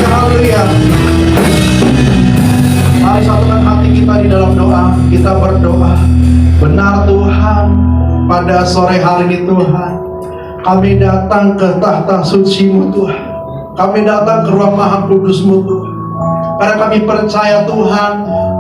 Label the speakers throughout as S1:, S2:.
S1: haleluya, haleluya. Mari satukan hati kita di dalam doa. Kita berdoa. Benar Tuhan, pada sore hari ini Tuhan, kami datang ke tahta suci-Mu Tuhan. Kami datang ke ruang Maha Kudus-Mu Tuhan. Karena kami percaya Tuhan,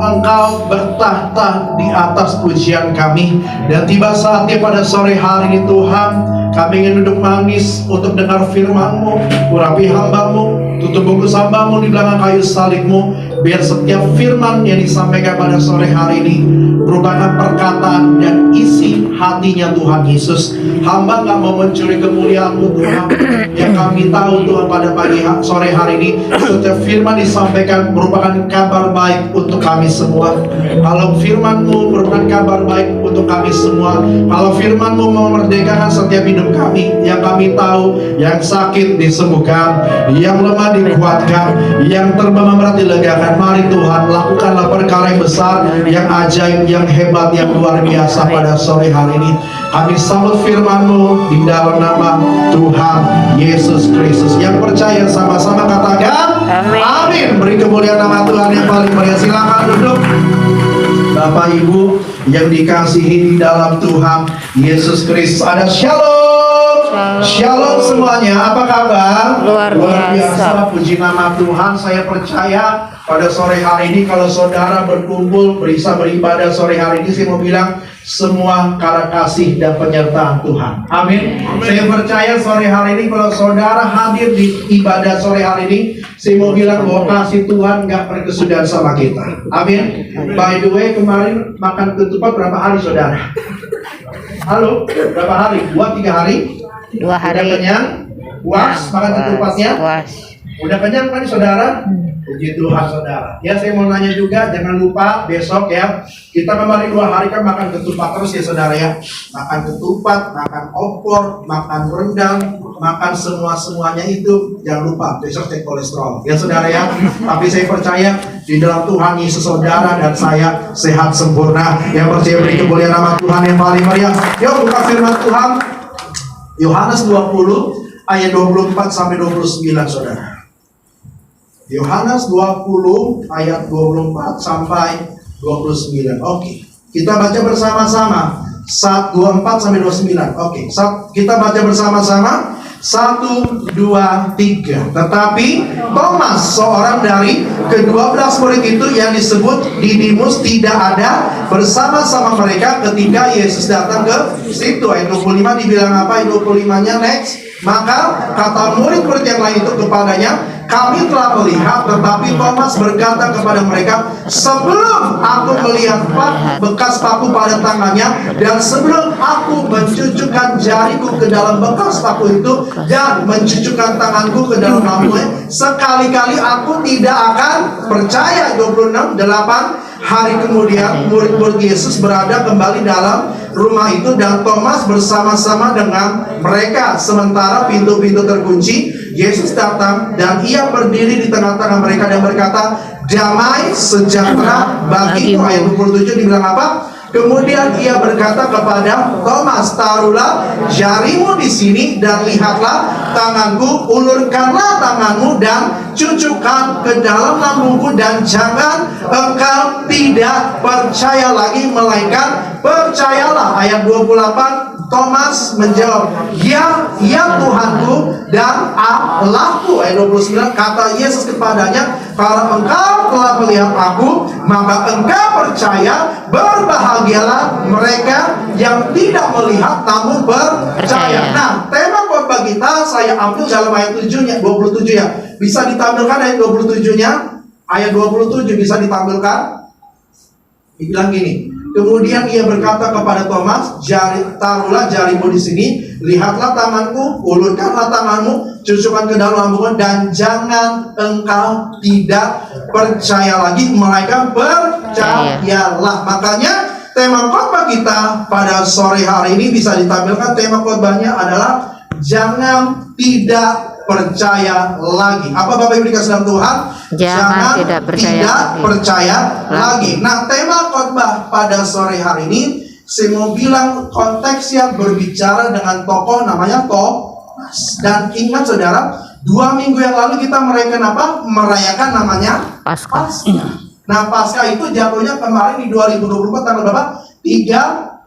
S1: Engkau bertahta di atas pujian kami. Dan tiba saatnya pada sore hari ini Tuhan, kami ingin duduk manis untuk dengar firman-Mu. Urapi hamba-Mu, tutup bungkus hamba-Mu di belakang kayu salib-Mu. Biar setiap firman yang disampaikan pada sore hari ini merupakan perkataan dan isi hatinya Tuhan Yesus. Hamba gak mau mencuri kemuliaan-Mu Tuhan. Yang kami tahu Tuhan pada sore hari ini, setiap firman disampaikan merupakan kabar baik untuk kami semua. Kalau firman-Mu merupakan kabar baik untuk kami semua, kalau firman-Mu memerdekakan setiap hidup kami, yang kami tahu, yang sakit disembuhkan, yang lemah dikuatkan, yang terbebani berat dilegakan. Mari Tuhan, lakukanlah perkara yang besar, yang ajaib, yang hebat, yang luar biasa pada sore hari ini. Kami sambut firman-Mu di dalam nama Tuhan Yesus Kristus. Yang percaya sama-sama katakan amin. Beri kemuliaan nama Tuhan yang paling mulia. Silakan duduk. Bapak Ibu yang dikasihi di dalam Tuhan Yesus Kristus, ada shalom. Shalom semuanya. Apa kabar?
S2: Luar biasa.
S1: Puji nama Tuhan. Saya percaya pada sore hari ini kalau saudara berkumpul bisa beribadah sore hari ini, saya mau bilang semua karena kasih dan penyertaan Tuhan. Amin. Saya percaya sore hari ini kalau saudara hadir di ibadah sore hari ini, saya mau bilang bahwa kasih Tuhan gak berkesudahan sama kita. Amin. By the way, kemarin makan ketupat berapa hari saudara? Halo, berapa hari? 2-3 hari?
S2: 2 hari.
S1: Udah kenyang? Puas makan ketupatnya?
S2: Puas.
S1: Udah kenyang kan saudara? Puji Tuhan saudara. Ya, saya mau nanya juga, jangan lupa besok ya, kita kemarin 2 hari kan makan ketupat terus ya saudara ya. Makan ketupat, makan opor, makan rendang, makan semuanya itu. Jangan lupa besok cek kolesterol ya saudara ya. Tapi saya percaya di dalam Tuhan Yesus saudara dan saya sehat sempurna. Yang percaya beri kemuliaan nama Tuhan yang paling meriah. Yuk buka firman Tuhan Yohanes 20 ayat 24 sampai 29 saudara. Yohanes 20 ayat 24 sampai 29. Oke. Kita baca bersama-sama. 24 sampai 29. Oke. Kita baca bersama-sama. 1, 2, 3. Tetapi Thomas, seorang dari ke-12 murid itu yang disebut Didimus, tidak ada bersama-sama mereka ketika Yesus datang ke situ. Ayat 25 dibilang apa? Ayat 25-nya next. Maka kata murid-murid yang lain itu kepadanya, kami telah melihat. Tetapi Thomas berkata kepada mereka, sebelum aku melihat bekas paku pada tangannya, dan sebelum aku mencucukkan jariku ke dalam bekas paku itu, dan mencucukkan tanganku ke dalam lambungnya, sekali-kali aku tidak akan percaya. 26, 8 hari kemudian murid-murid Yesus berada kembali dalam rumah itu, dan Thomas bersama-sama dengan mereka. Sementara pintu-pintu terkunci, Yesus datang dan ia berdiri di tengah-tengah mereka dan berkata, damai sejahtera bagimu. Ayat 27 dibilang apa? Kemudian ia berkata kepada Thomas, taruhlah jarimu di sini dan lihatlah tanganku, ulurkanlah tanganmu dan cucukkan ke dalam lambungku, dan jangan engkau tidak percaya lagi, melainkan percayalah. Ayat 28, Thomas menjawab, ya Tuhanku dan Allahku. Ayat 29, kata Yesus kepadanya, kalau engkau telah melihat aku, maka engkau percaya. Berbahagialah mereka yang tidak melihat namun percaya. Nah, tema khotbah kita saya ambil dalam ayat 7-nya, 27 ya. Bisa ditampilkan ayat 27-nya? Ayat 27 bisa ditampilkan? Dibilang gini, kemudian ia berkata kepada Thomas, taruhlah jarimu di sini, lihatlah tanganku, ulurkanlah tanganmu, cucukkan ke dalam lambungmu, dan jangan engkau tidak percaya lagi, melainkan percayalah. Makanya tema khotbah kita pada sore hari ini bisa ditampilkan. Tema khotbahnya adalah jangan tidak percaya lagi. Apa Bapak Ibu dikasih dalam Tuhan? Jangan tidak percaya lagi. Nah, tema khotbah pada sore hari ini, saya mau bilang konteksnya berbicara dengan tokoh namanya Thomas. Dan ingat saudara, 2 minggu yang lalu kita merayakan apa? Merayakan namanya
S2: Paskah.
S1: Nah, Paskah itu jatuhnya kemarin di 2024 tanggal berapa? 31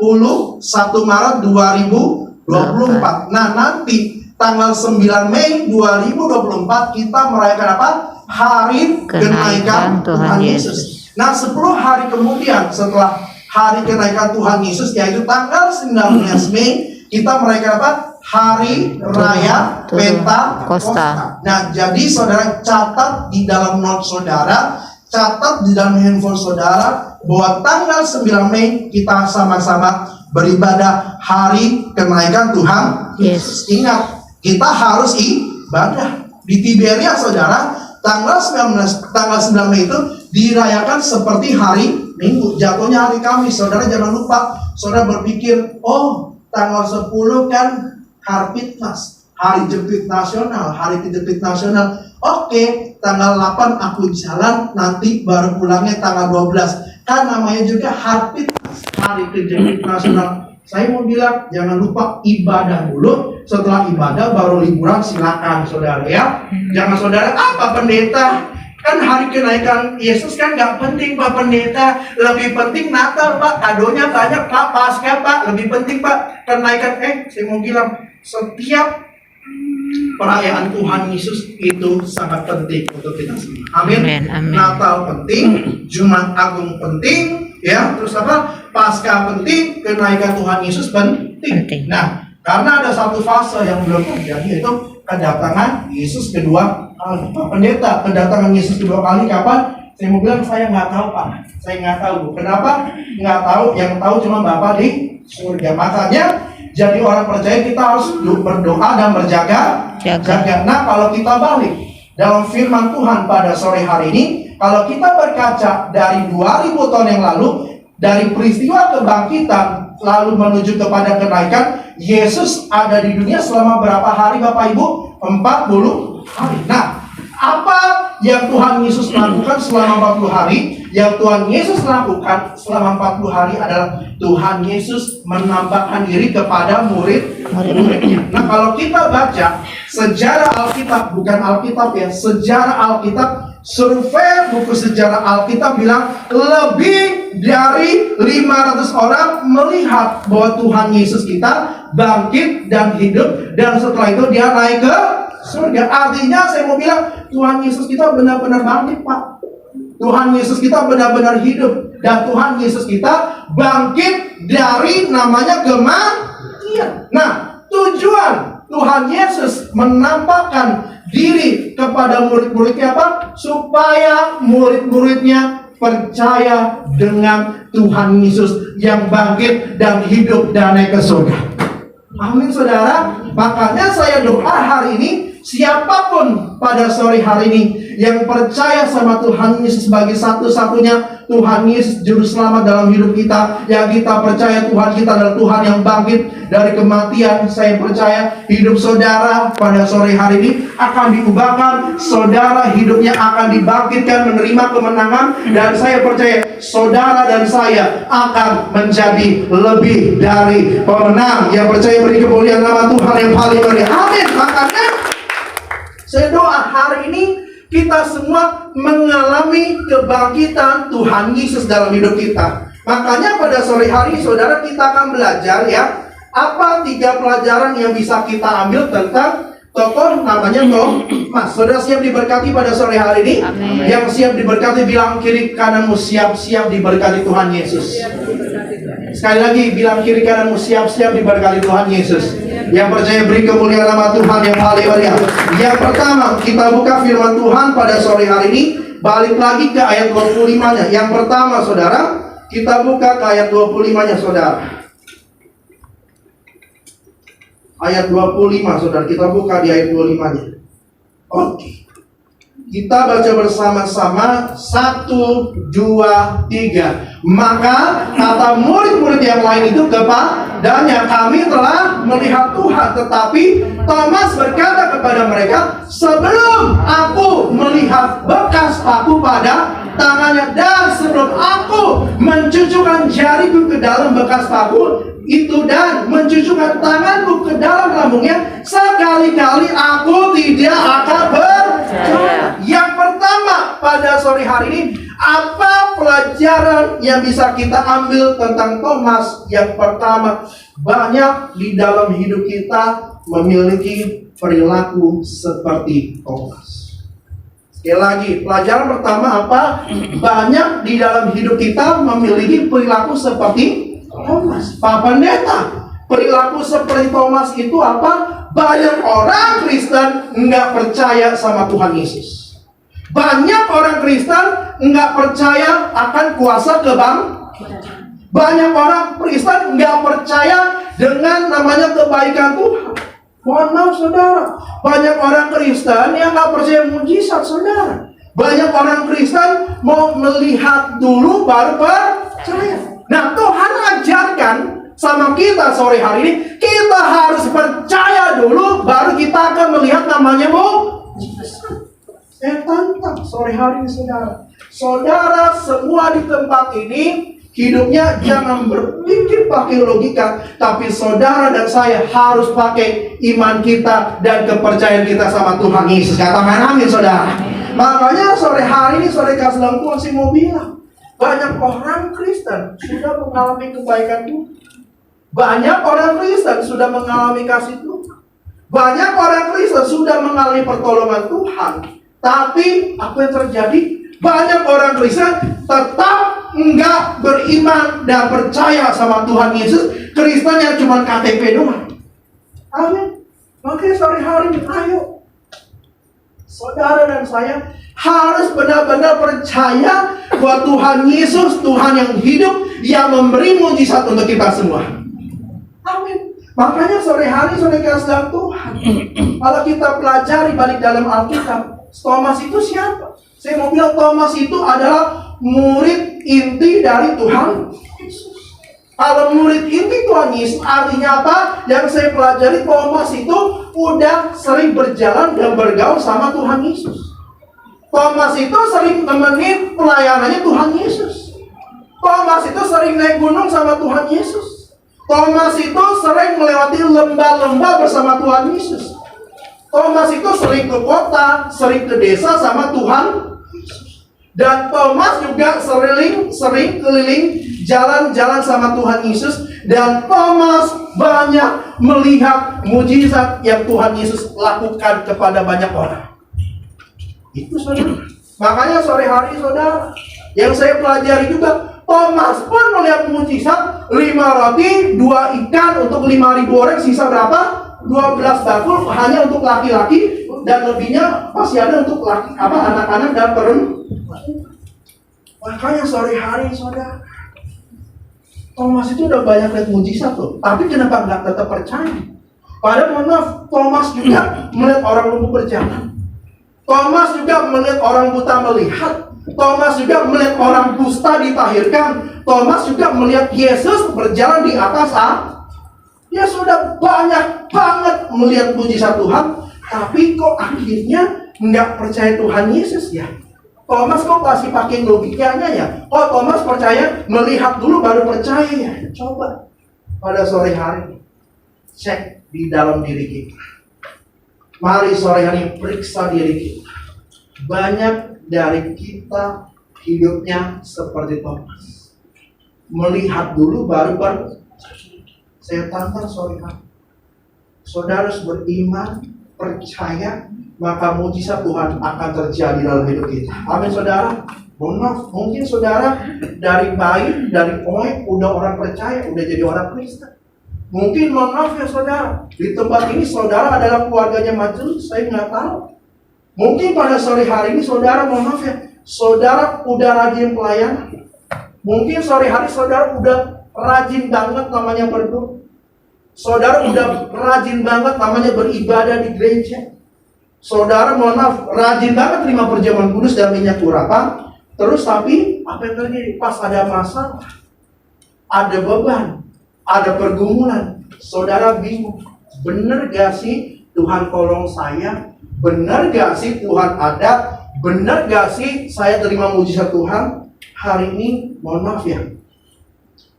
S1: Maret 2024. Nah, nanti tanggal 9 Mei 2024 kita merayakan apa? Hari kenaikan Tuhan Yesus. Nah, 10 hari kemudian setelah hari kenaikan Tuhan Yesus, yaitu tanggal 19 Mei, kita merayakan apa? Hari Raya Pentakosta. Nah, jadi saudara catat di dalam notes saudara, catat di dalam handphone saudara, bahwa tanggal 9 Mei kita sama-sama beribadah hari kenaikan Tuhan Yesus. Ingat, kita harus ibadah. Di Tiberia saudara, tanggal 9 Mei itu dirayakan seperti hari Minggu, jatuhnya hari Kamis. Saudara jangan lupa, saudara berpikir, oh tanggal 10 kan Harpitnas, hari jepit nasional, hari kejepit nasional. Oke, tanggal 8 aku jalan, nanti baru pulangnya tanggal 12. Kan namanya juga Harpitnas, hari kejepit nasional. Saya mau bilang, jangan lupa ibadah dulu. Setelah ibadah baru liburan, silakan saudara ya. Jangan saudara, apa pendeta? Kan hari kenaikan Yesus kan nggak penting Pak Pendeta. Lebih penting Natal Pak, kadonya banyak Pak, Paskah Pak. Lebih penting Pak kenaikan. Saya mau bilang, setiap perayaan Tuhan Yesus itu sangat penting untuk kita semua. Amin. Natal penting, Jumat Agung penting, ya. Terus apa? Paskah penting, kenaikan Tuhan Yesus penting. Nah, karena ada satu fase yang belum terjadi, yaitu kedatangan Yesus kedua kali. Pak Pendeta, kedatangan Yesus kedua kali kapan? Saya mau bilang, saya nggak tahu Pak. Saya nggak tahu Bu. Kenapa? Nggak tahu. Yang tahu cuma Bapak di surga. Makanya jadi orang percaya kita harus berdoa dan berjaga. Nah, kalau kita balik dalam firman Tuhan pada sore hari ini, kalau kita berkaca dari 2000 tahun yang lalu, dari peristiwa kebangkitan lalu menuju kepada kenaikan, Yesus ada di dunia selama berapa hari Bapak Ibu? 40 hari. Nah, apa yang Tuhan Yesus lakukan selama 40 hari? Yang Tuhan Yesus lakukan selama 40 hari adalah Tuhan Yesus menampakkan diri kepada murid-muridnya. Nah, kalau kita baca sejarah Alkitab, bukan Alkitab ya, sejarah Alkitab, survei buku sejarah Alkitab bilang lebih dari 500 orang melihat bahwa Tuhan Yesus kita bangkit dan hidup, dan setelah itu dia naik ke surga. Artinya saya mau bilang, Tuhan Yesus kita benar-benar bangkit Pak. Tuhan Yesus kita benar-benar hidup, dan Tuhan Yesus kita bangkit dari namanya kematian. Nah, tujuan Tuhan Yesus menampakkan diri kepada murid-muridnya apa? Supaya murid-muridnya percaya dengan Tuhan Yesus yang bangkit dan hidup dan naik ke surga. Amin saudara. Makanya saya doa hari ini, siapapun pada sore hari ini yang percaya sama Tuhan Yesus sebagai satu-satunya Tuhan Yesus juru selamat dalam hidup kita, yang kita percaya Tuhan kita adalah Tuhan yang bangkit dari kematian, saya percaya hidup saudara pada sore hari ini akan diubahkan. Saudara hidupnya akan dibangkitkan, menerima kemenangan, dan saya percaya saudara dan saya akan menjadi lebih dari pemenang. Yang percaya beri kemuliaan nama Tuhan yang paling mulia. Amin. Makanya saya doa hari ini kita semua mengalami kebangkitan Tuhan Yesus dalam hidup kita. Makanya pada sore hari saudara kita akan belajar ya, apa 3 pelajaran yang bisa kita ambil tentang tokoh namanya Thomas. Saudara siap diberkati pada sore hari ini?
S2: Amin.
S1: Yang siap diberkati bilang kiri kananmu, siap-siap diberkati Tuhan Yesus. Sekali lagi bilang kiri kananmu, siap-siap diberkati Tuhan Yesus. Yang percaya beri kemuliaan nama Tuhan yang paling mulia. Yang pertama, kita buka firman Tuhan pada sore hari ini. Balik lagi ke ayat 25-nya. Yang pertama saudara, kita buka ke ayat 25-nya saudara. Ayat 25 saudara, kita buka di ayat 25-nya. Oke. Kita baca bersama-sama 1, 2, 3. Maka kata murid-murid yang lain itu kepadanya, kami telah melihat Tuhan. Tetapi Thomas berkata kepada mereka, sebelum aku melihat bekas paku pada tangannya, dan sebelum aku mencucukkan jariku ke dalam bekas paku itu dan mencucukkan tanganku ke dalam lambungnya, sekali-kali aku tidak akan percaya. Yang pertama pada sore hari ini, apa pelajaran yang bisa kita ambil tentang Thomas? Yang pertama, banyak di dalam hidup kita memiliki perilaku seperti Thomas. Sekali lagi, pelajaran pertama apa? Banyak di dalam hidup kita memiliki perilaku seperti Thomas. Pak Pendeta, perilaku seperti Thomas itu apa? Banyak orang Kristen nggak percaya sama Tuhan Yesus. Banyak orang Kristen nggak percaya akan kuasa kebangkitan. Banyak orang Kristen nggak percaya dengan namanya kebaikan Tuhan. Mohon maaf saudara, banyak orang Kristen yang nggak percaya mujizat saudara. Banyak orang Kristen mau melihat dulu baru percaya. Nah, Tuhan ajarkan sama kita sore hari ini, kita harus percaya dulu baru kita akan melihat namanya mujizat. Saya tantang sore hari ini saudara. Saudara semua di tempat ini hidupnya jangan berpikir pakai logika, tapi saudara dan saya harus pakai iman kita dan kepercayaan kita sama Tuhan Yesus. Katakan amin saudara. Makanya sore hari ini sore kasih Tuhan masih mau bilang, banyak orang Kristen sudah mengalami kebaikan Tuhan. Banyak orang Kristen sudah mengalami kasih Tuhan. Banyak orang Kristen sudah mengalami pertolongan Tuhan. Tapi apa yang terjadi? Banyak orang Kristen tetap enggak beriman dan percaya sama Tuhan Yesus. Kristen yang cuma KTP doang. Amin. Makanya sore hari ini ayo, saudara dan saya harus benar-benar percaya bahwa Tuhan Yesus, Tuhan yang hidup, yang memberi mujizat untuk kita semua. Amin. Makanya sore hari sore kasih Tuhan, kalau kita pelajari balik dalam Alkitab, Thomas itu siapa? Saya mau bilang Thomas itu adalah murid inti dari Tuhan Yesus. Kalau murid inti Tuhan Yesus artinya apa? Yang saya pelajari, Thomas itu udah sering berjalan dan bergaul sama Tuhan Yesus. Thomas itu sering nemenin pelayanannya Tuhan Yesus. Thomas itu sering naik gunung sama Tuhan Yesus. Thomas itu sering melewati lembah-lembah bersama Tuhan Yesus. Thomas itu sering ke kota, sering ke desa sama Tuhan Yesus. Dan Thomas juga sering keliling jalan-jalan sama Tuhan Yesus. Dan Thomas banyak melihat mujizat yang Tuhan Yesus lakukan kepada banyak orang. Itu saudara. Makanya sore hari saudara, yang saya pelajari juga, Thomas pun melihat mujizat 5 roti, 2 ikan untuk 5.000 orang, sisa berapa? 12 bakul hanya untuk laki-laki, dan lebihnya masih ada untuk anak-anak dan perempuan. Makanya sore hari saudara, Thomas itu udah banyak lihat mujizat tuh, tapi kenapa nggak tetap percaya? Padahal mohon maaf, Thomas juga melihat orang lumpuh berjalan. Thomas juga melihat orang buta melihat. Thomas juga melihat orang kusta ditahirkan. Thomas juga melihat Yesus berjalan di atas air. Dia sudah banyak banget melihat mujizat Tuhan, tapi kok akhirnya nggak percaya Tuhan Yesus ya? Thomas kok masih pakai logikanya ya? Oh, Thomas percaya melihat dulu baru percaya ya? Coba pada sore hari cek di dalam diri kita. Mari sore hari periksa diri kita. Banyak dari kita hidupnya seperti Thomas, melihat dulu baru percaya. Saya tantang sore hari, saudara harus beriman, percaya, maka mujizat Tuhan akan terjadi dalam hidup kita. Amin saudara. Mungkin saudara dari bayi, dari poin udah orang percaya, udah jadi orang Kristen. Mungkin maaf ya saudara, di tempat ini saudara adalah keluarganya majelis, saya nggak tahu. Mungkin pada sore hari ini saudara, mohon maaf ya, saudara udah rajin pelayanan. Mungkin sore hari saudara udah rajin banget namanya berdoa. Saudara udah rajin banget namanya beribadah di gereja. Saudara mohon maaf, rajin banget terima perjamuan kudus dan minyak urapan. Terus tapi apa yang terjadi? Pas ada masalah, ada beban, ada pergumulan, saudara bingung. Bener gak sih Tuhan tolong saya? Bener gak sih Tuhan ada? Benar gak sih saya terima mujizat Tuhan? Hari ini, mohon maaf ya,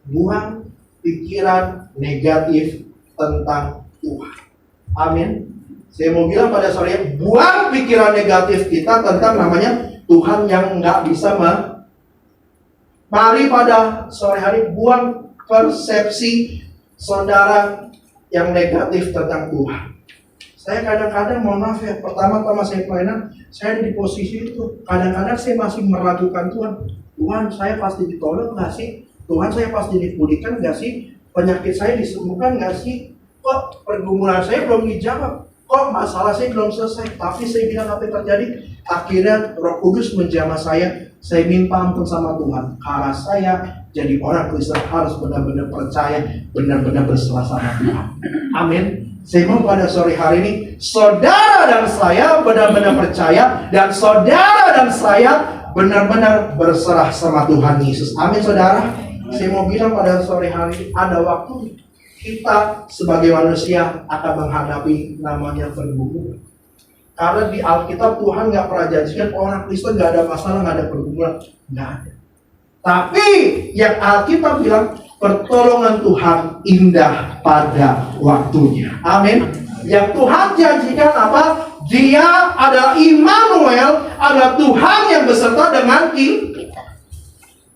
S1: buang pikiran negatif tentang Tuhan. Amin. Saya mau bilang pada sore, buang pikiran negatif kita tentang namanya Tuhan yang nggak bisa Mari pada sore hari buang persepsi saudara yang negatif tentang Tuhan. Saya kadang-kadang, mohon maaf ya, pertama-tama saya pelayanan, saya di posisi itu. Kadang-kadang saya masih meragukan Tuhan. Tuhan, saya pasti ditolong nggak sih? Tuhan, saya pasti dipulihkan nggak sih? Penyakit saya disembuhkan nggak sih? Kok pergumulan saya belum dijawab? Kok masalah saya belum selesai? Tapi saya bilang apa yang terjadi? Akhirnya Roh Kudus menjamah saya. Saya minta ampun sama Tuhan. Karena saya jadi orang Kristen harus benar-benar percaya, benar-benar berserah sama Tuhan. Amin. Saya mau pada sore hari ini, saudara dan saya benar-benar percaya, dan saudara dan saya benar-benar berserah sama Tuhan Yesus. Amin, saudara. Saya mau bilang pada sore hari ini, ada waktu kita sebagai manusia akan menghadapi namanya pergumulan. Karena di Alkitab Tuhan nggak pernah janjikan orang Kristen nggak ada masalah, nggak ada pergumulan, nggak ada. Tapi yang Alkitab bilang, pertolongan Tuhan indah pada waktunya. Amin. Yang Tuhan janjikan apa? Dia adalah Immanuel, adalah Tuhan yang beserta dengan kita.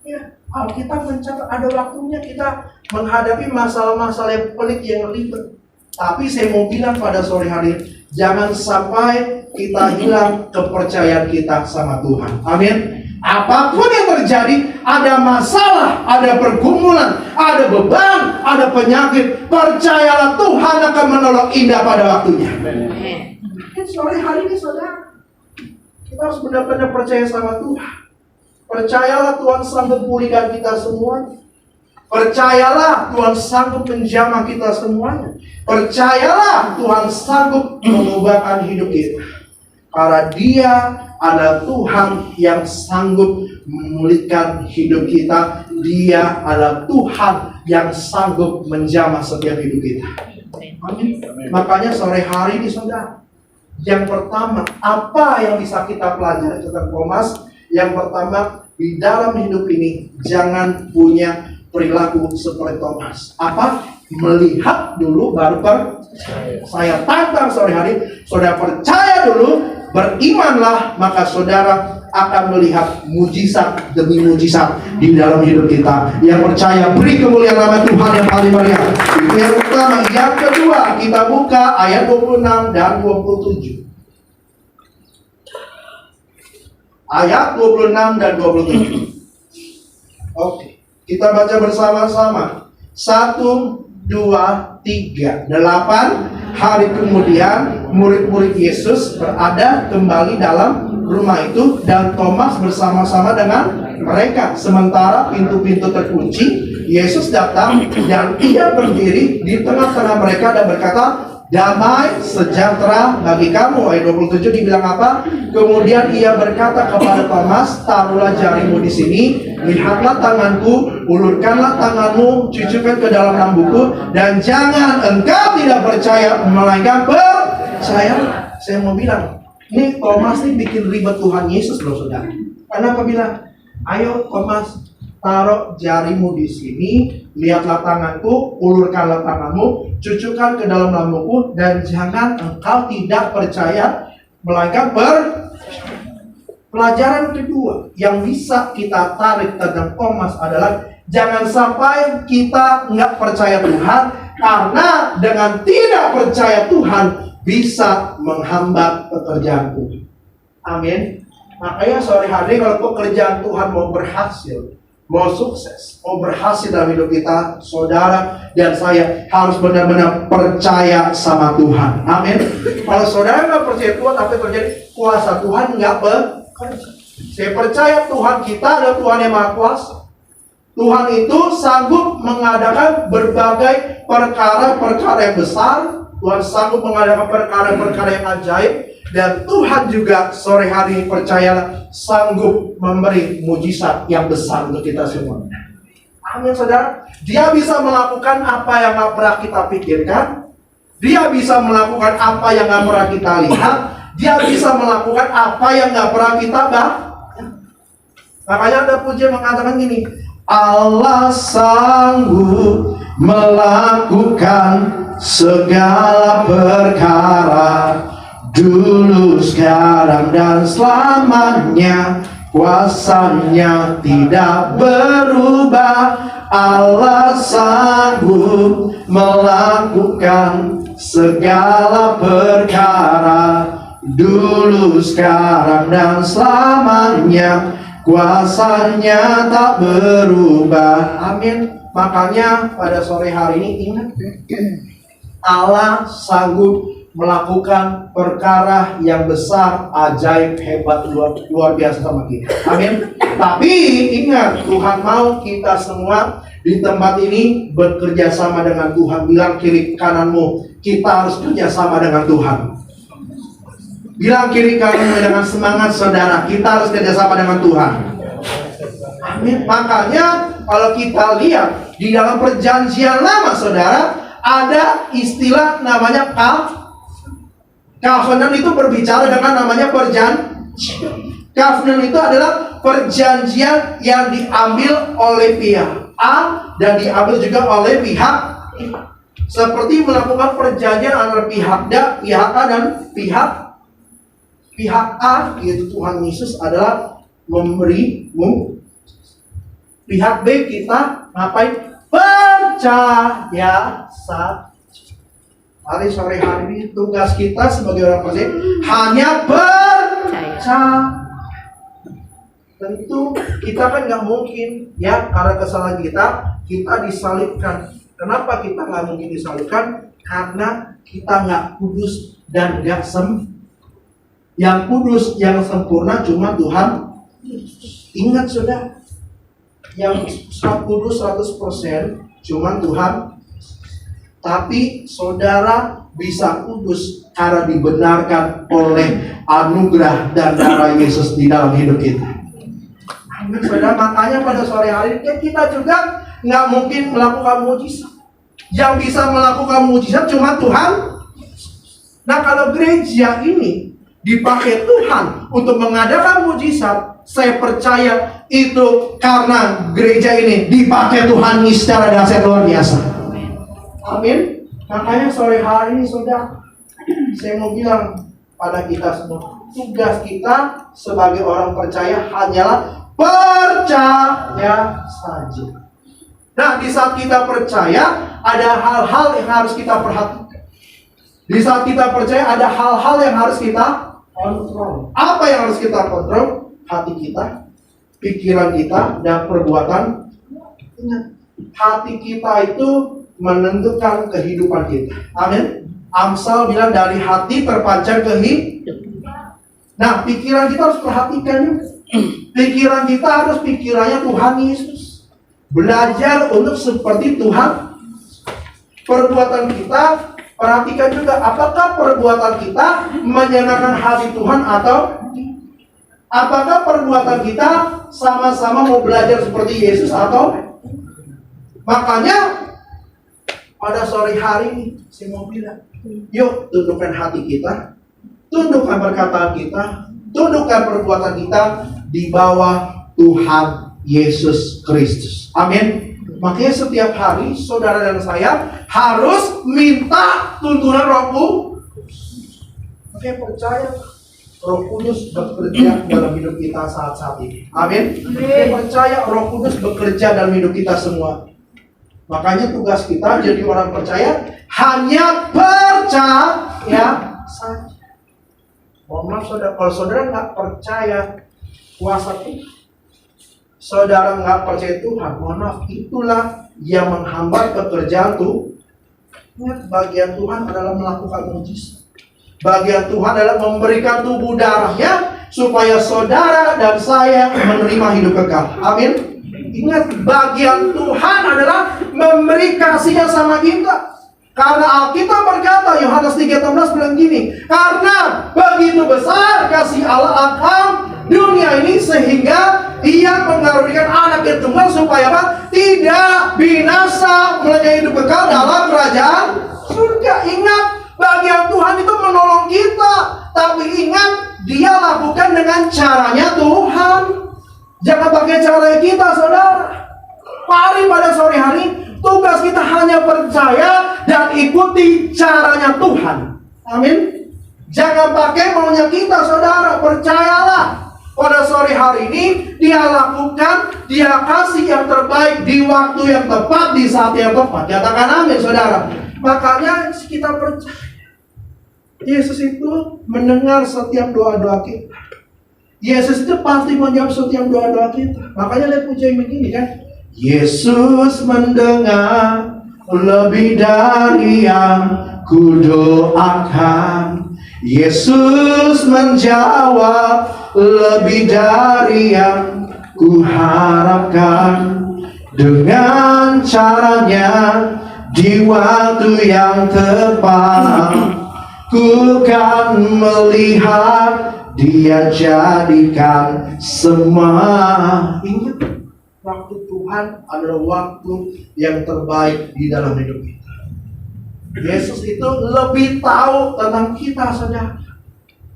S1: Ya, Alkitab mencatat ada waktunya kita menghadapi masalah-masalah yang pelik, yang ribet. Tapi saya mau bilang pada sore hari, jangan sampai kita hilang kepercayaan kita sama Tuhan. Amin. Apapun yang terjadi, ada masalah, ada pergumulan, ada beban, ada penyakit, percayalah Tuhan akan menolong indah pada waktunya. Sore hari ini saudara, kita harus benar-benar percaya sama Tuhan. Percayalah Tuhan sanggup pulihkan kita semuanya. Percayalah Tuhan sanggup menjamah kita semuanya. Percayalah Tuhan sanggup mengubahkan hidup kita. Karena Dia adalah Tuhan yang sanggup memulihkan hidup kita. Dia adalah Tuhan yang sanggup menjamah setiap hidup kita. Amin. Makanya sore hari ini saudara, yang pertama, apa yang bisa kita pelajari tentang Thomas? Yang pertama, di dalam hidup ini jangan punya perilaku seperti Thomas. Apa? Melihat dulu baru percaya. Saya tantang sore hari, saudara percaya dulu, berimanlah, maka saudara akan melihat mujizat demi mujizat di dalam hidup kita. Yang percaya, beri kemuliaan nama Tuhan yang paling meriah. Itu yang pertama. Yang kedua, kita buka ayat 26 dan 27. Ayat 26 dan 27. Oke, kita baca bersama-sama. 1, 2, 3, 8 hari kemudian murid-murid Yesus berada kembali dalam rumah itu, dan Thomas bersama-sama dengan mereka. Sementara pintu-pintu terkunci, Yesus datang dan Ia berdiri di tengah-tengah mereka dan berkata, damai sejahtera bagi kamu. Ayat 27 dibilang apa? Kemudian Ia berkata kepada Thomas, taruhlah jarimu di sini, lihatlah tanganku, ulurkanlah tanganmu, cucukkan ke dalam lambungku, dan jangan engkau tidak percaya, melainkan percaya. Saya mau bilang, ini Thomas ini bikin ribet Tuhan Yesus loh saudara. Karena apa bilang, ayo Thomas, taruh jarimu di sini, lihatlah tanganku, ulurkanlah tanganmu, cucukkan ke dalam lambungku, dan jangan engkau tidak percaya, melainkan Pelajaran kedua yang bisa kita tarik tentang Thomas adalah jangan sampai kita nggak percaya Tuhan, karena dengan tidak percaya Tuhan bisa menghambat pekerjaan Tuhan. Amin. Makanya sore hari kalau pekerjaan Tuhan mau berhasil, mau sukses, mau berhasil dalam hidup kita, saudara dan saya harus benar-benar percaya sama Tuhan. Amin. Kalau saudara nggak percaya Tuhan, apa yang terjadi? Kuasa Tuhan nggak bekerja. Saya percaya Tuhan kita adalah Tuhan yang Maha Kuasa. Tuhan itu sanggup mengadakan berbagai perkara-perkara yang besar. Tuhan sanggup mengadakan perkara-perkara yang ajaib. Dan Tuhan juga sore hari percayalah sanggup memberi mujizat yang besar untuk kita semua. Amin saudara. Dia bisa melakukan apa yang gak pernah kita pikirkan. Dia bisa melakukan apa yang gak pernah kita lihat. Dia bisa melakukan apa yang nggak pernah kita bayangkan. Makanya ada pujian mengatakan gini, Allah sanggup melakukan segala perkara, dulu, sekarang, dan selamanya. Kuasanya tidak berubah. Allah sanggup melakukan segala perkara, dulu, sekarang, dan selamanya. Kuasanya tak berubah. Amin. Makanya pada sore hari ini ingat, Allah sanggup melakukan perkara yang besar, ajaib, hebat, luar biasa sama kita. Amin. Tapi ingat, Tuhan mau kita semua di tempat ini bekerja sama dengan Tuhan. Bilang kiri kananmu, kita harus kerja sama dengan Tuhan. Bilang kiri kananmu dengan semangat, saudara, kita harus kerja sama dengan Tuhan. Amin. Makanya kalau kita lihat di dalam perjanjian lama, saudara, ada istilah namanya covenant. Itu berbicara dengan namanya perjanjian. Covenant itu adalah perjanjian yang diambil oleh pihak A dan diambil juga oleh pihak B. Seperti melakukan perjanjian antara pihak A dan pihak A, yaitu Tuhan Yesus adalah memberimu. Pihak B kita ngapain? Percaya saja. Hari sore hari ini tugas kita sebagai orang percaya hanya percaya. Tentu kita kan nggak mungkin ya, karena kesalahan kita disalibkan. Kenapa kita nggak mungkin disalibkan? Karena kita nggak kudus dan nggak yang kudus, yang sempurna cuma Tuhan. Ingat sudah, yang kudus 100% cuma Tuhan. Tapi saudara bisa kudus karena dibenarkan oleh anugerah dan darah Yesus di dalam hidup kita. Amin, saudara. Makanya pada sore hari ini kita juga nggak mungkin melakukan mujizat. Yang bisa melakukan mujizat cuma Tuhan. Nah, kalau gereja ini dipakai Tuhan untuk mengadakan mujizat, saya percaya itu karena gereja ini dipakai Tuhan secara dahsyat luar biasa. Amin. Makanya sore hari ini, saudara, saya mau bilang pada kita semua, tugas kita sebagai orang percaya hanyalah percaya saja. Nah, di saat kita percaya, ada hal-hal yang harus kita perhatikan. Di saat kita percaya, ada hal-hal yang harus kita kontrol. Apa yang harus kita kontrol? Hati kita, pikiran kita, dan perbuatan. Ingat, hati kita itu menentukan kehidupan kita. Amin. Amsal bilang dari hati terpancar kehidupan. Nah, pikiran kita harus perhatikan juga. Pikiran kita harus pikirannya Tuhan Yesus. Belajar untuk seperti Tuhan. Perbuatan kita, perhatikan juga apakah perbuatan kita menyenangkan hati Tuhan atau apakah perbuatan kita sama-sama mau belajar seperti Yesus atau. Makanya pada sore hari ini saya mau bilang, yuk tundukkan hati kita, tundukkan perkataan kita, tundukkan perbuatan kita di bawah Tuhan Yesus Kristus. Amin. Makanya setiap hari saudara dan saya harus minta tuntunan Roh Kudus. Makanya percaya Roh Kudus bekerja dalam hidup kita saat-saat ini. Amin. Makanya percaya Roh Kudus bekerja dalam hidup kita semua. Makanya tugas kita jadi orang percaya hanya percaya saja. Mohon maaf saudara, kalau saudara nggak percaya kuasa Tuhan, saudara nggak percaya Tuhan, mohon maaf, itulah yang menghambat pekerjaan Tuhan. Bagian Tuhan adalah melakukan mujizat. Bagian Tuhan adalah memberikan tubuh darahnya supaya saudara dan saya menerima hidup kekal. Amin. Ingat, bagian Tuhan adalah memberi kasihnya sama kita. Karena Alkitab berkata, Yohanes 3:16 bilang gini, karena begitu besar kasih Allah akan dunia ini sehingga Ia mengaruniakan anak yang tunggal supaya apa? Tidak binasa, melainkan hidup kekal dalam kerajaan surga. Ingat, bagian Tuhan itu menolong kita. Tapi ingat, dia lakukan dengan caranya Tuhan. Jangan pakai cara kita, saudara. Mari pada sore hari, tugas kita hanya percaya dan ikuti caranya Tuhan. Amin. Jangan pakai maunya kita, saudara. Percayalah. Pada sore hari ini, dia lakukan, dia kasih yang terbaik di waktu yang tepat, di saat yang tepat. Katakan amin, saudara. Makanya kita percaya. Yesus itu mendengar setiap doa-doa kita. Yesus itu pasti menjawab setiap doa-doa kita. Makanya lihat pujian begini kan. Yesus mendengar lebih dari yang kudoakan. Yesus menjawab lebih dari yang kuharapkan. Dengan caranya di waktu yang tepat, ku kan melihat dia jadikan semua. Ingat, waktu Tuhan adalah waktu yang terbaik di dalam hidup kita. Yesus itu lebih tahu tentang kita, saudara.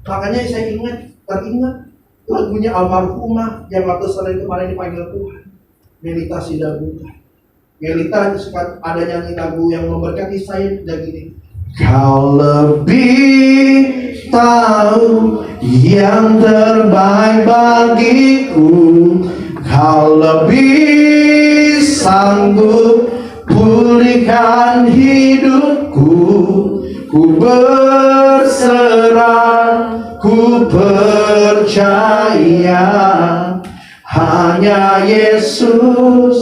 S1: Makanya saya teringat lagunya almarhumah yang waktu sore kemarin dipanggil Tuhan, Melita Sidabuka. Melita ada nyanyi lagu yang memberkati saya dan gini. Kau lebih tahu yang terbaik bagiku. Kau lebih sanggup pulihkan hidupku. Ku berserah, ku percaya hanya Yesus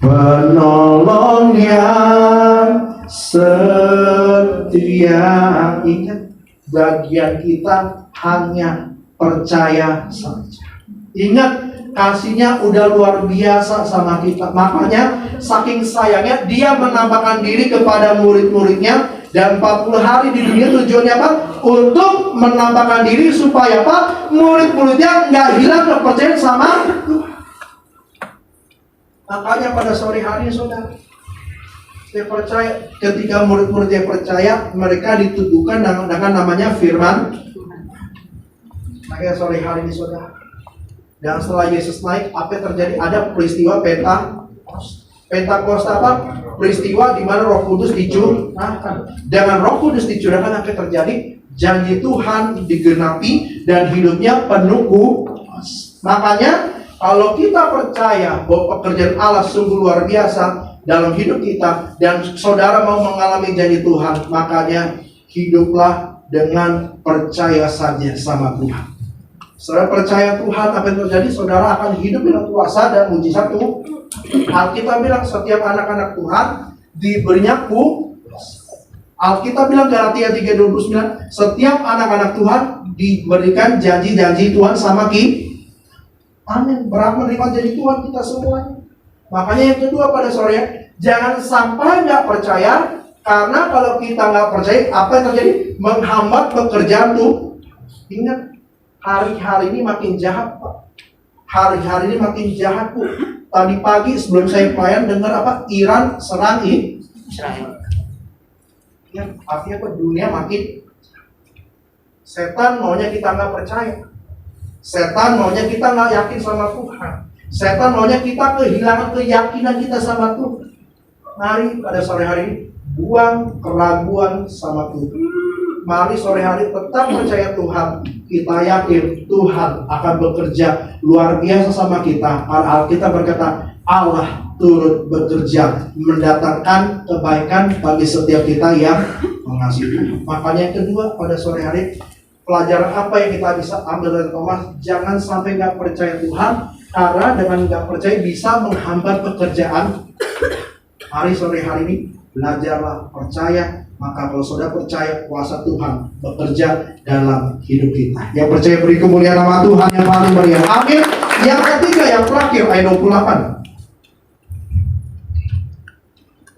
S1: penolong yang setia. Ingat, bagian kita hanya percaya saja. Ingat, kasihnya udah luar biasa sama kita. Makanya saking sayangnya dia menambahkan diri kepada murid-muridnya. Dan 40 hari di dunia tujuannya apa? Untuk menambahkan diri supaya apa? Murid-muridnya nggak hilang kepercayaan sama Tuhan. Makanya pada sore hari, saudara, saya percaya ketika murid-muridnya percaya, mereka dituduhkan dengan namanya firman. Makanya sore hari ini, saudara. Dan setelah Yesus naik, apa yang terjadi? Ada peristiwa Pentakosta apa? Peristiwa di mana Roh Kudus dicurahkan. Dengan Roh Kudus dicurahkan, apa yang terjadi? Janji Tuhan digenapi dan hidupnya penuh kuasa. Makanya kalau kita percaya bahwa pekerjaan Allah sungguh luar biasa dalam hidup kita dan saudara mau mengalami janji Tuhan, makanya hiduplah dengan percaya saja sama Tuhan. Saudara percaya Tuhan, apa yang terjadi? Saudara akan hidup dengan kuasa dan mujizat Tuhan. Alkitab bilang setiap anak-anak Tuhan diberinya kuasa. Alkitab bilang Galatia 3:29, setiap anak-anak Tuhan diberikan janji-janji Tuhan sama kita. Amin. Berhak menerima janji Tuhan kita semuanya. Makanya yang kedua pada sore, jangan sampai nggak percaya. Karena kalau kita nggak percaya, apa yang terjadi? Menghambat pekerjaan Tuhan. Ingat, hari-hari ini makin jahat, Pak. Hari-hari ini makin jahat, Bu. Tadi pagi sebelum saya pelayan dengar apa? Iran serang Israel. Ya, artinya apa? Dunia makin. Setan maunya kita nggak percaya. Setan maunya kita nggak yakin sama Tuhan. Setan maunya kita kehilangan keyakinan kita sama Tuhan. Mari pada sore hari ini buang keraguan sama Tuhan. Mari sore hari tetap percaya Tuhan. Kita yakin Tuhan akan bekerja luar biasa sama kita. Alkitab berkata Allah turut bekerja mendatangkan kebaikan bagi setiap kita yang mengasihi Tuhan. Makanya yang kedua pada sore hari, pelajaran apa yang kita bisa ambil dari Thomas? Jangan sampai nggak percaya Tuhan, karena dengan nggak percaya bisa menghambat pekerjaan. Mari sore hari ini belajarlah percaya. Maka kalau saudara percaya, kuasa Tuhan bekerja dalam hidup kita. Yang percaya beri kemuliaan nama Tuhan yang paling meriah. Amin. Yang ketiga, yang terakhir, ayat 28.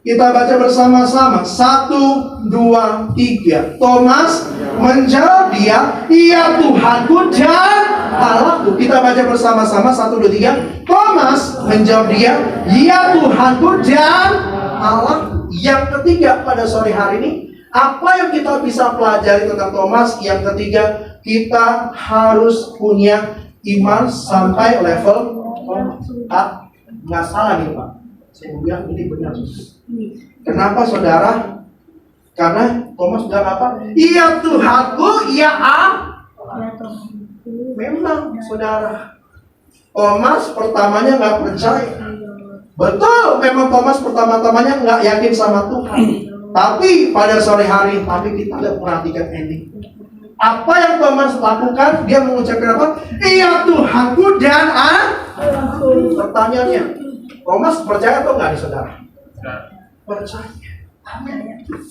S1: Kita baca bersama-sama. 1, 2, 3. Thomas menjawab dia, "Ya Tuhanku dan Allahku." Kita baca bersama-sama. 1, 2, 3. Thomas menjawab dia, "Ya Tuhanku dan Allah." Yang ketiga pada sore hari ini, Apa yang kita bisa pelajari tentang Thomas? Yang ketiga, kita harus punya iman sampai level Thomas. Nggak salah nih Pak. Saya bilang ini benar. Kenapa saudara? Karena Thomas bilang apa? Iya Tuhanku, iya memang saudara. Thomas pertamanya nggak percaya. Betul, memang Thomas pertama-tamanya nggak yakin sama Tuhan. Tapi pada sore hari, tapi kita lihat perhatikan ending. Apa yang Thomas lakukan? Dia mengucapkan apa? Iya Tuhanku dan Pertanyaannya, Thomas percaya atau nggak nih saudara? Percaya.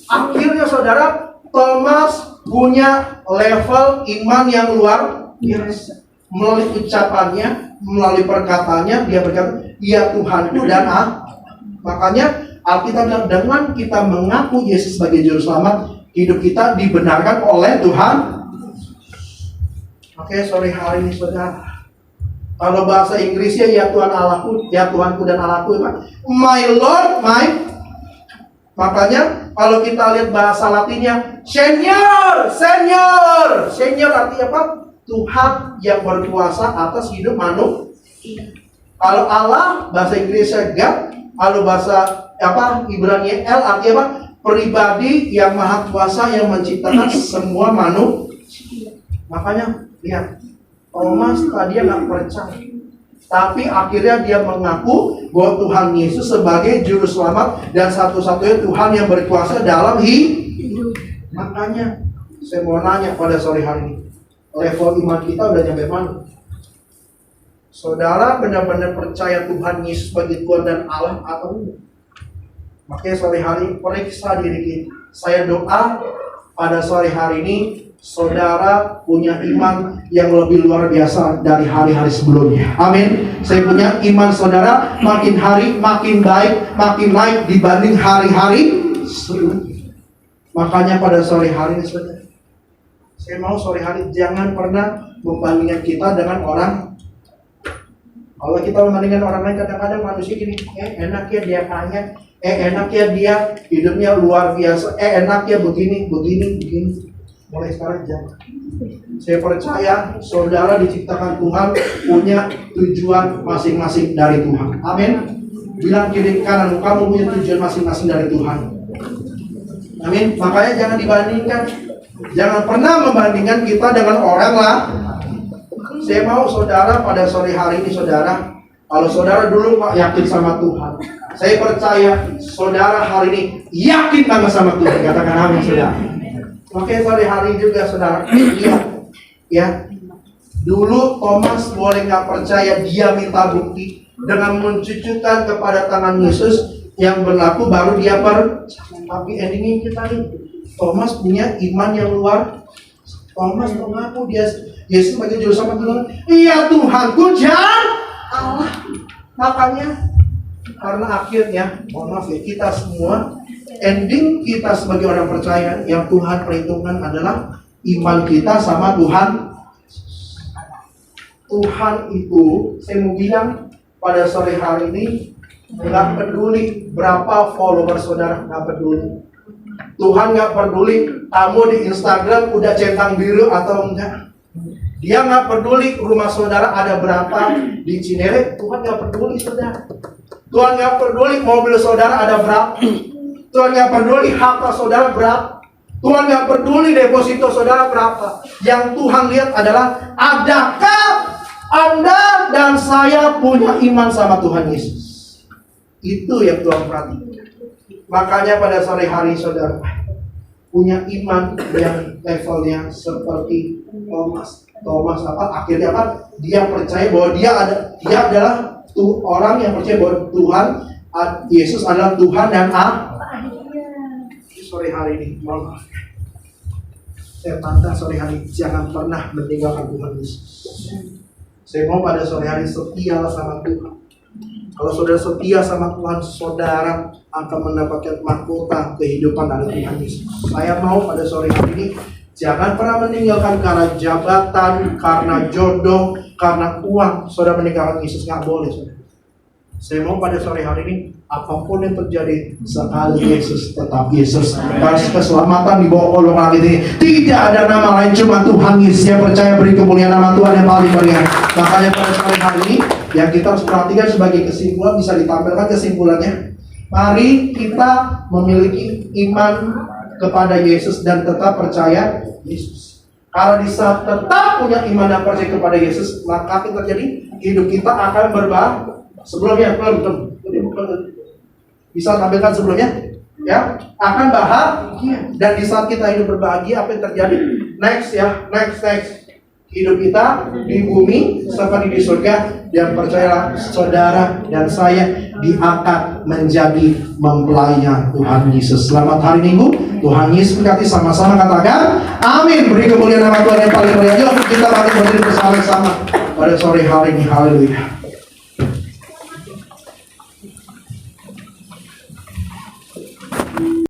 S1: Akhirnya saudara, Thomas punya level iman yang luar biasa. Melalui ucapannya, melalui perkataannya, dia berkata, iya Tuhanku dan Makanya Alkitab bilang, dengan kita mengaku Yesus sebagai juru selamat, hidup kita dibenarkan oleh Tuhan. Oke, sore hari ini saudara, kalau bahasa Inggrisnya ya Tuhan Allahku, ya Tuhanku dan Allahku, my Lord, my. Makanya kalau kita lihat bahasa Latinnya, Senior, Senior, Senior artinya apa? Tuhan yang berkuasa atas hidup manusia. Kalau Allah bahasa Inggrisnya God, kalau bahasa Ibrani El artinya apa? Pribadi yang maha kuasa yang menciptakan semua manusia. Makanya lihat, Thomas tadi nggak percaya, tapi akhirnya dia mengaku bahwa Tuhan Yesus sebagai juru selamat dan satu-satunya Tuhan yang berkuasa dalam hidup. Makanya saya mau nanya pada sore hari ini, level iman kita udah nyampe mana? Saudara benar-benar percaya Tuhan Yesus sebagai Tuhan dan Allah atau enggak? Makanya sore hari periksa diri kita. Saya doa pada sore hari ini saudara punya iman yang lebih luar biasa dari hari-hari sebelumnya. Amin. Saya punya iman saudara makin hari makin baik, makin naik dibanding hari-hari sebelumnya. Makanya pada sore hari ini saudara, saya mau sore hari jangan pernah membandingkan kita dengan orang. Kalau kita membandingkan orang lain, kadang-kadang manusia gini, enaknya dia kaya, enaknya dia hidupnya luar biasa, enaknya begini. Mulai sekarang jangan. Saya percaya saudara diciptakan Tuhan punya tujuan masing-masing dari Tuhan. Amin. Bilang kiri kanan, kamu punya tujuan masing-masing dari Tuhan. Amin. Makanya jangan dibandingkan. Jangan pernah membandingkan kita dengan orang lah. Saya mau saudara pada sore hari ini saudara, kalau saudara dulu yakin sama Tuhan, saya percaya saudara hari ini yakin banget sama Tuhan. Katakan amin saudara. Makanya sore hari juga saudara, ya. Dulu Thomas boleh nggak percaya, dia minta bukti dengan mencucukkan kepada tangan Yesus yang berlaku, baru dia tapi endingnya kita nih, Thomas punya iman yang luar. Thomas mengaku dia Yesus sebagai juru selamat Tuhan. Iya Tuhanku dan Allah. Makanya karena akhirnya, mohon maaf ya, kita semua ending kita sebagai orang percaya yang Tuhan perhitungkan adalah iman kita sama Tuhan. Tuhan itu, saya mau bilang pada sore hari ini, nggak peduli berapa follower saudara, nggak peduli. Tuhan nggak peduli kamu di Instagram udah centang biru atau enggak. Dia nggak peduli rumah saudara ada berapa di Cinere. Tuhan nggak peduli saudara. Tuhan nggak peduli mobil saudara ada berapa. Tuhan nggak peduli harta saudara berapa. Tuhan nggak peduli deposito saudara berapa. Yang Tuhan lihat adalah, adakah Anda dan saya punya iman sama Tuhan Yesus. Itu yang Tuhan perhatikan. Makanya pada sore hari saudara punya iman yang levelnya seperti Thomas. Thomas akhirnya dia percaya bahwa dia adalah orang yang percaya bahwa Tuhan Yesus adalah Tuhan dan Allah. Sore hari ini, mohon maaf, saya tantang sore hari jangan pernah meninggalkan Tuhan Yesus. Saya mau pada sore hari setialah sama Tuhan. Kalau saudara setia sama Tuhan, saudara akan mendapatkan mahkota kehidupan dari Tuhan Yesus. Saya mau pada sore hari ini jangan pernah meninggalkan karena jabatan, karena jodoh, karena uang. Saudara meninggalkan Yesus, nggak boleh saudara. Saya mau pada sore hari ini, apapun yang terjadi, sekali Yesus tetap Yesus. Karena keselamatan di bawah kolongan ini tidak ada nama lain, cuma Tuhan Yesus. Yang percaya beri kemuliaan nama Tuhan yang paling meriah. Makanya pada sore hari ini, yang kita harus perhatikan sebagai kesimpulan, bisa ditampilkan kesimpulannya. Mari kita memiliki iman kepada Yesus dan tetap percaya Yesus. Kalau di saat tetap punya iman dan percaya kepada Yesus, maka apa yang terjadi? Hidup kita akan berubah. Sebelumnya, belum. Bisa tampilkan sebelumnya? Ya, akan bahagia. Dan di saat kita hidup berbahagia, apa yang terjadi? Next ya, next. Hidup kita di bumi seperti di surga. Dan percayalah, saudara dan saya diangkat menjadi mempelainya Tuhan Yesus. Selamat hari Minggu. Tuhan Yesus berkati, sama-sama katakan amin. Beri kemuliaan nama Tuhan yang paling mulia. Yuk kita bangkit berdiri bersama-sama pada sore hari ini. Haleluya.